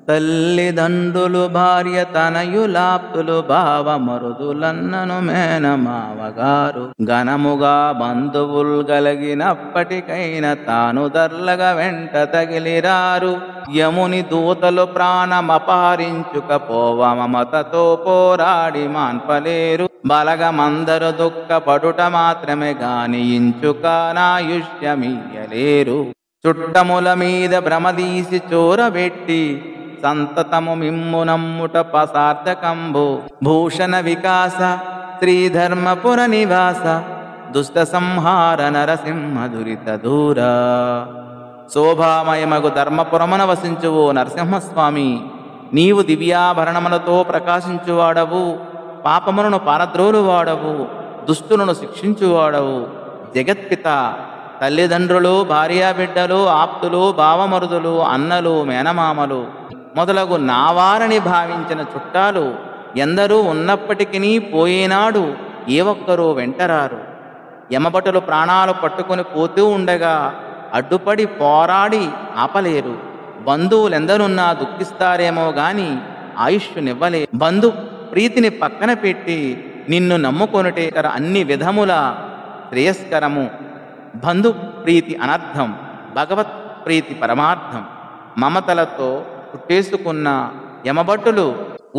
తల్లిదండ్రులు భార్య తనయులాప్తులు భావమరుదులన్నను మేనమావగారు ఘనముగా బంధువుల్ గలిగినప్పటికైన తాను దర్లగ వెంట తగిలిరారు. యముని దూతలు ప్రాణమపహరించుకపోవ మమతతో పోరాడి మాన్పలేరు. బలగమందరు దుఃఖపడుట మాత్రమే గాని ఇంచుక నాయుష్యమియ్యలేరు. చుట్టముల మీద భ్రమదీసి చోరబెట్టి సంతతము మిమ్ము నమ్ముట పసార్థకంబు. భూషణ వికాస శ్రీధర్మపుర నివాస దుష్ట సంహార నరసింహ దురిత దూర. శోభామయమగు ధర్మపురమున వసించువో నరసింహస్వామి, నీవు దివ్యాభరణములతో ప్రకాశించువాడవు, పాపములను పారద్రోలువాడవు, దుష్టులను శిక్షించువాడవు. జగత్పిత తల్లిదండ్రులు, భార్యాబిడ్డలు, ఆప్తులు, బావమరుదులు, అన్నలు, మేనమామలు మొదలగు నావారని భావించిన చుట్టాలు ఎందరూ ఉన్నప్పటికీ పోయేనాడు ఏ ఒక్కరూ వెంటరారు. యమభటులు ప్రాణాలు పట్టుకొని పోతూ ఉండగా అడ్డుపడి పోరాడి ఆపలేరు. బంధువులెందరున్నా దుఃఖిస్తారేమో గాని ఆయుష్నివ్వలేరు. బంధు ప్రీతిని పక్కన పెట్టి నిన్ను నమ్ముకొనుటే అన్ని విధముల శ్రేయస్కరము. బంధు ప్రీతి అనర్థం, భగవత్ ప్రీతి పరమార్థం. మమతలతో చుట్టేసుకున్న యమభటులు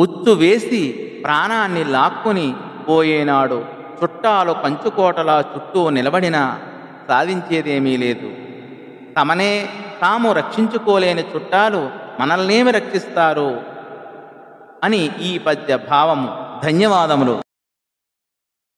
ఉచ్చు వేసి ప్రాణాన్ని లాక్కుని పోయేనాడు చుట్టాలు కంచుకోటలా చుట్టూ నిలబడినా సాధించేదేమీ లేదు. తమనే తాము రక్షించుకోలేని చుట్టాలు మనల్నేమి రక్షిస్తారు అని ఈ పద్య భావము. ధన్యవాదములు.